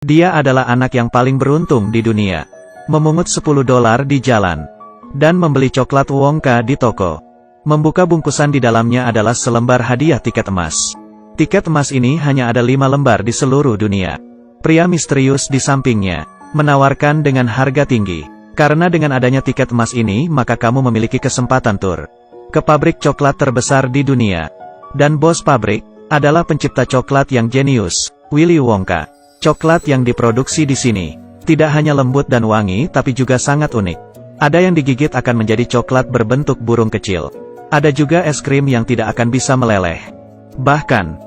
Dia adalah anak yang paling beruntung di dunia. Memungut $10 di jalan. Dan membeli coklat Wonka di toko. Membuka bungkusan di dalamnya adalah selembar hadiah tiket emas. Tiket emas ini hanya ada 5 lembar di seluruh dunia. Pria misterius di sampingnya menawarkan dengan harga tinggi. Karena dengan adanya tiket emas ini, maka kamu memiliki kesempatan tur ke pabrik coklat terbesar di dunia. Dan bos pabrik adalah pencipta coklat yang jenius, Willy Wonka. Coklat yang diproduksi di sini tidak hanya lembut dan wangi, tapi juga sangat unik. Ada yang digigit akan menjadi coklat berbentuk burung kecil. Ada juga es krim yang tidak akan bisa meleleh. Bahkan,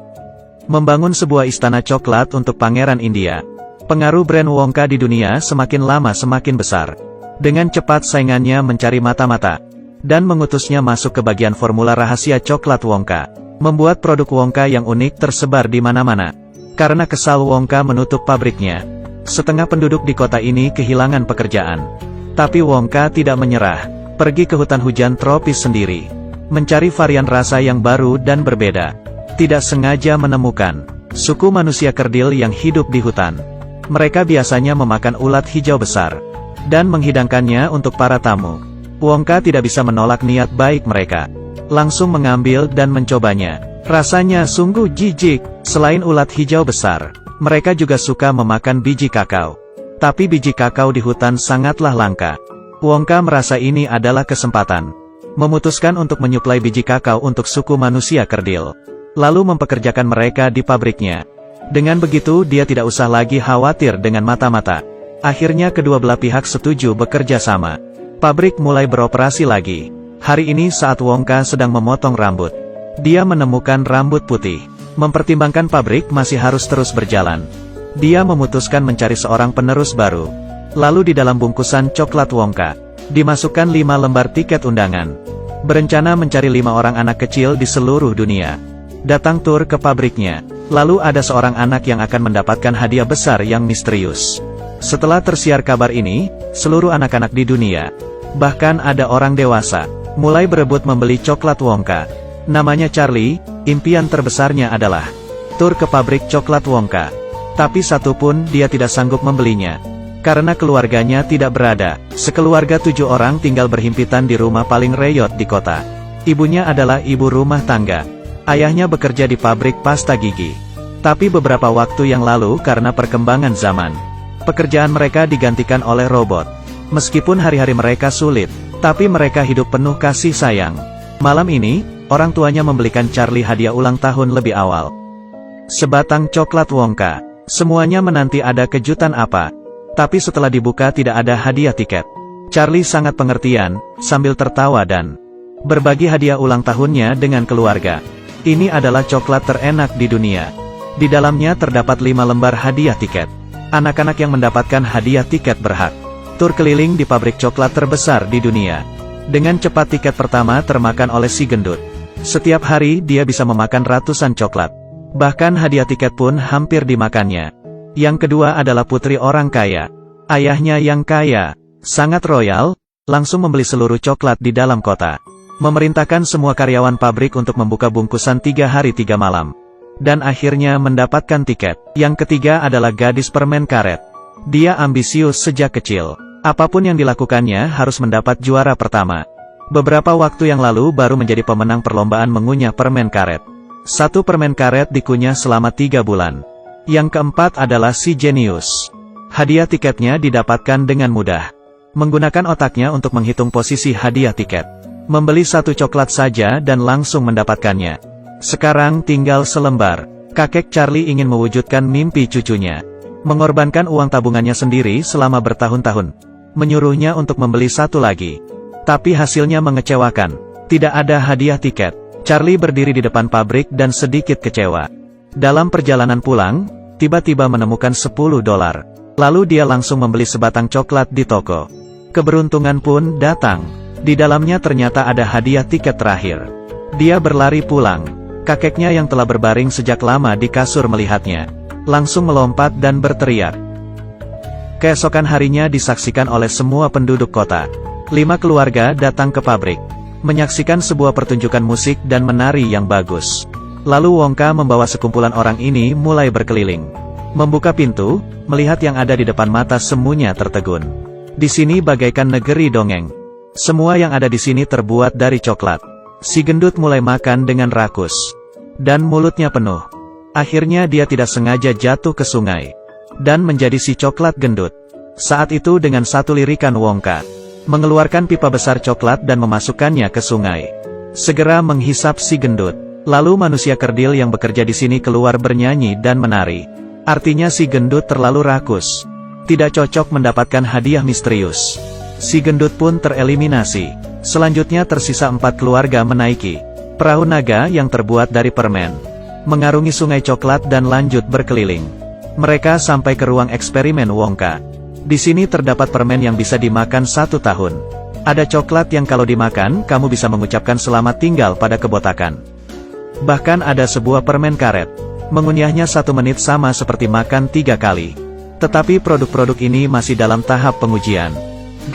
membangun sebuah istana coklat untuk Pangeran India. Pengaruh brand Wonka di dunia semakin lama semakin besar. Dengan cepat saingannya mencari mata-mata dan mengutusnya masuk ke bagian formula rahasia coklat Wonka. Membuat produk Wonka yang unik tersebar di mana-mana. Karena kesal, Wonka menutup pabriknya. Setengah penduduk di kota ini kehilangan pekerjaan. Tapi Wonka tidak menyerah. Pergi ke hutan hujan tropis sendiri. Mencari varian rasa yang baru dan berbeda. Tidak sengaja menemukan suku manusia kerdil yang hidup di hutan. Mereka biasanya memakan ulat hijau besar dan menghidangkannya untuk para tamu. Wonka tidak bisa menolak niat baik mereka. Langsung mengambil dan mencobanya. Rasanya sungguh jijik. Selain ulat hijau besar, mereka juga suka memakan biji kakao. Tapi biji kakao di hutan sangatlah langka. Wonka merasa ini adalah kesempatan. Memutuskan untuk menyuplai biji kakao untuk suku manusia kerdil. Lalu mempekerjakan mereka di pabriknya. Dengan begitu dia tidak usah lagi khawatir dengan mata-mata. Akhirnya kedua belah pihak setuju bekerja sama. Pabrik mulai beroperasi lagi. Hari ini saat Wonka sedang memotong rambut, dia menemukan rambut putih. Mempertimbangkan pabrik masih harus terus berjalan, dia memutuskan mencari seorang penerus baru. Lalu di dalam bungkusan coklat Wonka, dimasukkan 5 lembar tiket undangan. Berencana mencari 5 orang anak kecil di seluruh dunia. Datang tur ke pabriknya. Lalu ada seorang anak yang akan mendapatkan hadiah besar yang misterius. Setelah tersiar kabar ini, seluruh anak-anak di dunia, bahkan ada orang dewasa, mulai berebut membeli coklat Wonka. Namanya Charlie, impian terbesarnya adalah tur ke pabrik coklat Wonka. Tapi satu pun dia tidak sanggup membelinya. Karena keluarganya tidak berada. Sekeluarga 7 orang tinggal berhimpitan di rumah paling reyot di kota. Ibunya adalah ibu rumah tangga. Ayahnya bekerja di pabrik pasta gigi. Tapi beberapa waktu yang lalu karena perkembangan zaman, pekerjaan mereka digantikan oleh robot. Meskipun hari-hari mereka sulit, tapi mereka hidup penuh kasih sayang. Malam ini, orang tuanya membelikan Charlie hadiah ulang tahun lebih awal. Sebatang coklat Wonka. Semuanya menanti ada kejutan apa. Tapi setelah dibuka tidak ada hadiah tiket. Charlie sangat pengertian, sambil tertawa dan berbagi hadiah ulang tahunnya dengan keluarga. Ini adalah coklat terenak di dunia. Di dalamnya terdapat 5 lembar hadiah tiket. Anak-anak yang mendapatkan hadiah tiket berhak tur keliling di pabrik coklat terbesar di dunia. Dengan cepat tiket pertama termakan oleh si gendut. Setiap hari dia bisa memakan ratusan coklat. Bahkan hadiah tiket pun hampir dimakannya. Yang kedua adalah putri orang kaya. Ayahnya yang kaya, sangat royal, langsung membeli seluruh coklat di dalam kota. Memerintahkan semua karyawan pabrik untuk membuka bungkusan 3 hari 3 malam. Dan akhirnya mendapatkan tiket. Yang ketiga adalah gadis permen karet. Dia ambisius sejak kecil. Apapun yang dilakukannya harus mendapat juara pertama. Beberapa waktu yang lalu baru menjadi pemenang perlombaan mengunyah permen karet. 1 permen karet dikunyah selama 3 bulan. Yang keempat adalah si jenius. Hadiah tiketnya didapatkan dengan mudah. Menggunakan otaknya untuk menghitung posisi hadiah tiket. Membeli 1 coklat saja dan langsung mendapatkannya. Sekarang tinggal selembar. Kakek Charlie ingin mewujudkan mimpi cucunya. Mengorbankan uang tabungannya sendiri selama bertahun-tahun. Menyuruhnya untuk membeli 1 lagi. Tapi hasilnya mengecewakan. Tidak ada hadiah tiket. Charlie berdiri di depan pabrik dan sedikit kecewa. Dalam perjalanan pulang, tiba-tiba menemukan $10. Lalu dia langsung membeli sebatang coklat di toko. Keberuntungan pun datang. Di dalamnya ternyata ada hadiah tiket terakhir. Dia berlari pulang. Kakeknya yang telah berbaring sejak lama di kasur melihatnya. Langsung melompat dan berteriak. Keesokan harinya disaksikan oleh semua penduduk kota. 5 keluarga datang ke pabrik. Menyaksikan sebuah pertunjukan musik dan menari yang bagus. Lalu Wonka membawa sekumpulan orang ini mulai berkeliling. Membuka pintu, melihat yang ada di depan mata semuanya tertegun. Di sini bagaikan negeri dongeng. Semua yang ada di sini terbuat dari coklat. Si gendut mulai makan dengan rakus. Dan mulutnya penuh. Akhirnya dia tidak sengaja jatuh ke sungai. Dan menjadi si coklat gendut. Saat itu dengan satu lirikan Wongka mengeluarkan pipa besar coklat dan memasukkannya ke sungai. Segera menghisap si gendut. Lalu manusia kerdil yang bekerja di sini keluar bernyanyi dan menari. Artinya si gendut terlalu rakus. Tidak cocok mendapatkan hadiah misterius. Si gendut pun tereliminasi. Selanjutnya tersisa 4 keluarga menaiki perahu naga yang terbuat dari permen. Mengarungi sungai coklat dan lanjut berkeliling. Mereka sampai ke ruang eksperimen Wongka. Di sini terdapat permen yang bisa dimakan 1 tahun. Ada coklat yang kalau dimakan, kamu bisa mengucapkan selamat tinggal pada kebotakan. Bahkan ada sebuah permen karet. Mengunyahnya 1 menit sama seperti makan 3 kali. Tetapi produk-produk ini masih dalam tahap pengujian.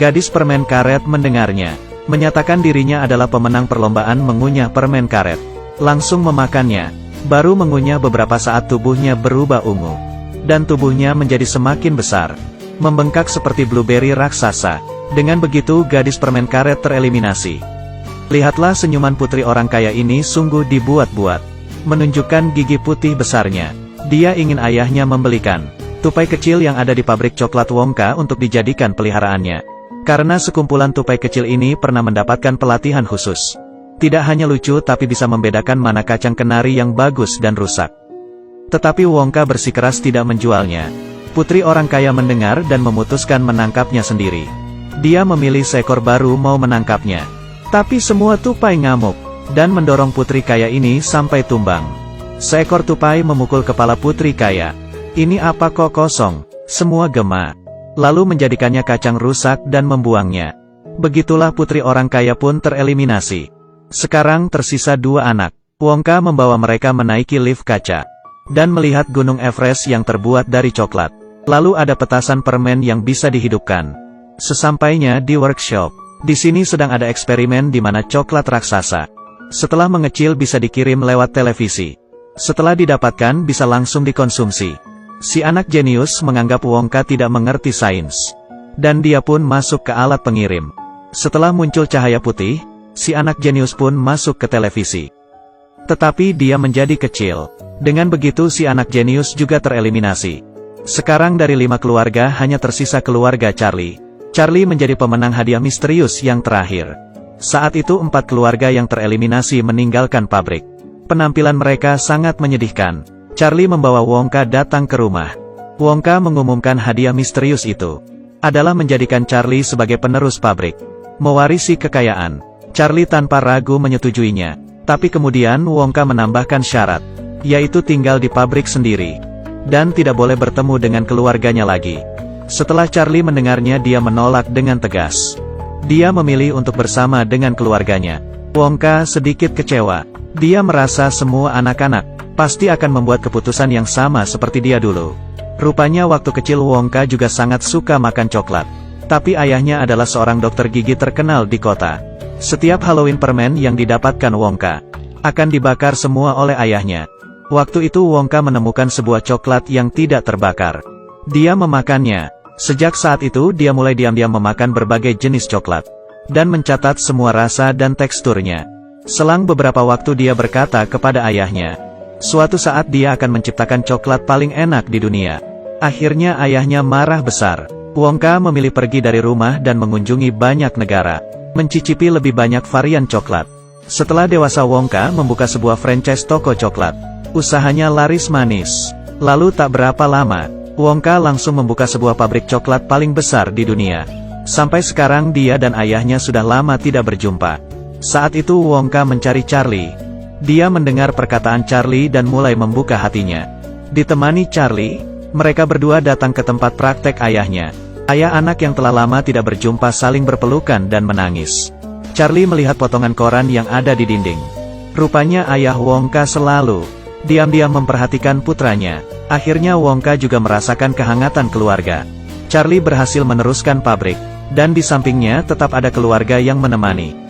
Gadis permen karet mendengarnya. Menyatakan dirinya adalah pemenang perlombaan mengunyah permen karet. Langsung memakannya. Baru mengunyah beberapa saat tubuhnya berubah ungu. Dan tubuhnya menjadi semakin besar. Membengkak seperti blueberry raksasa. Dengan begitu gadis permen karet tereliminasi. Lihatlah senyuman putri orang kaya ini sungguh dibuat-buat. Menunjukkan gigi putih besarnya. Dia ingin ayahnya membelikan tupai kecil yang ada di pabrik coklat Wongka untuk dijadikan peliharaannya. Karena sekumpulan tupai kecil ini pernah mendapatkan pelatihan khusus. Tidak hanya lucu tapi bisa membedakan mana kacang kenari yang bagus dan rusak. Tetapi Wongka bersikeras tidak menjualnya. Putri orang kaya mendengar dan memutuskan menangkapnya sendiri. Dia memilih seekor baru mau menangkapnya. Tapi semua tupai ngamuk dan mendorong putri kaya ini sampai tumbang. Seekor tupai memukul kepala putri kaya. Ini apa kok kosong? Semua gema. Lalu menjadikannya kacang rusak dan membuangnya. Begitulah putri orang kaya pun tereliminasi. Sekarang tersisa 2 anak. Wongka membawa mereka menaiki lift kaca. Dan melihat gunung Everest yang terbuat dari coklat. Lalu ada petasan permen yang bisa dihidupkan. Sesampainya di workshop. Di sini sedang ada eksperimen di mana coklat raksasa. Setelah mengecil bisa dikirim lewat televisi. Setelah didapatkan bisa langsung dikonsumsi. Si anak jenius menganggap Wongka tidak mengerti sains. Dan dia pun masuk ke alat pengirim. Setelah muncul cahaya putih, si anak jenius pun masuk ke televisi. Tetapi dia menjadi kecil. Dengan begitu si anak jenius juga tereliminasi. Sekarang dari 5 keluarga hanya tersisa keluarga Charlie. Charlie menjadi pemenang hadiah misterius yang terakhir. Saat itu 4 keluarga yang tereliminasi meninggalkan pabrik. Penampilan mereka sangat menyedihkan. Charlie membawa Wongka datang ke rumah. Wongka mengumumkan hadiah misterius itu adalah menjadikan Charlie sebagai penerus pabrik. Mewarisi kekayaan. Charlie tanpa ragu menyetujuinya. Tapi kemudian Wongka menambahkan syarat. Yaitu tinggal di pabrik sendiri. Dan tidak boleh bertemu dengan keluarganya lagi. Setelah Charlie mendengarnya dia menolak dengan tegas. Dia memilih untuk bersama dengan keluarganya. Wongka sedikit kecewa. Dia merasa semua anak-anak pasti akan membuat keputusan yang sama seperti dia dulu. Rupanya waktu kecil Wongka juga sangat suka makan coklat. Tapi ayahnya adalah seorang dokter gigi terkenal di kota. Setiap Halloween permen yang didapatkan Wongka akan dibakar semua oleh ayahnya. Waktu itu Wongka menemukan sebuah coklat yang tidak terbakar. Dia memakannya. Sejak saat itu dia mulai diam-diam memakan berbagai jenis coklat. Dan mencatat semua rasa dan teksturnya. Selang beberapa waktu dia berkata kepada ayahnya. Suatu saat dia akan menciptakan coklat paling enak di dunia. Akhirnya ayahnya marah besar. Wongka memilih pergi dari rumah dan mengunjungi banyak negara. Mencicipi lebih banyak varian coklat. Setelah dewasa Wongka membuka sebuah franchise toko coklat. Usahanya laris manis. Lalu tak berapa lama, Wongka langsung membuka sebuah pabrik coklat paling besar di dunia. Sampai sekarang dia dan ayahnya sudah lama tidak berjumpa. Saat itu Wongka mencari Charlie. Dia mendengar perkataan Charlie dan mulai membuka hatinya. Ditemani Charlie, mereka berdua datang ke tempat praktek ayahnya. Ayah anak yang telah lama tidak berjumpa saling berpelukan dan menangis. Charlie melihat potongan koran yang ada di dinding. Rupanya ayah Wongka selalu diam-diam memperhatikan putranya. Akhirnya Wongka juga merasakan kehangatan keluarga. Charlie berhasil meneruskan pabrik. Dan di sampingnya tetap ada keluarga yang menemani.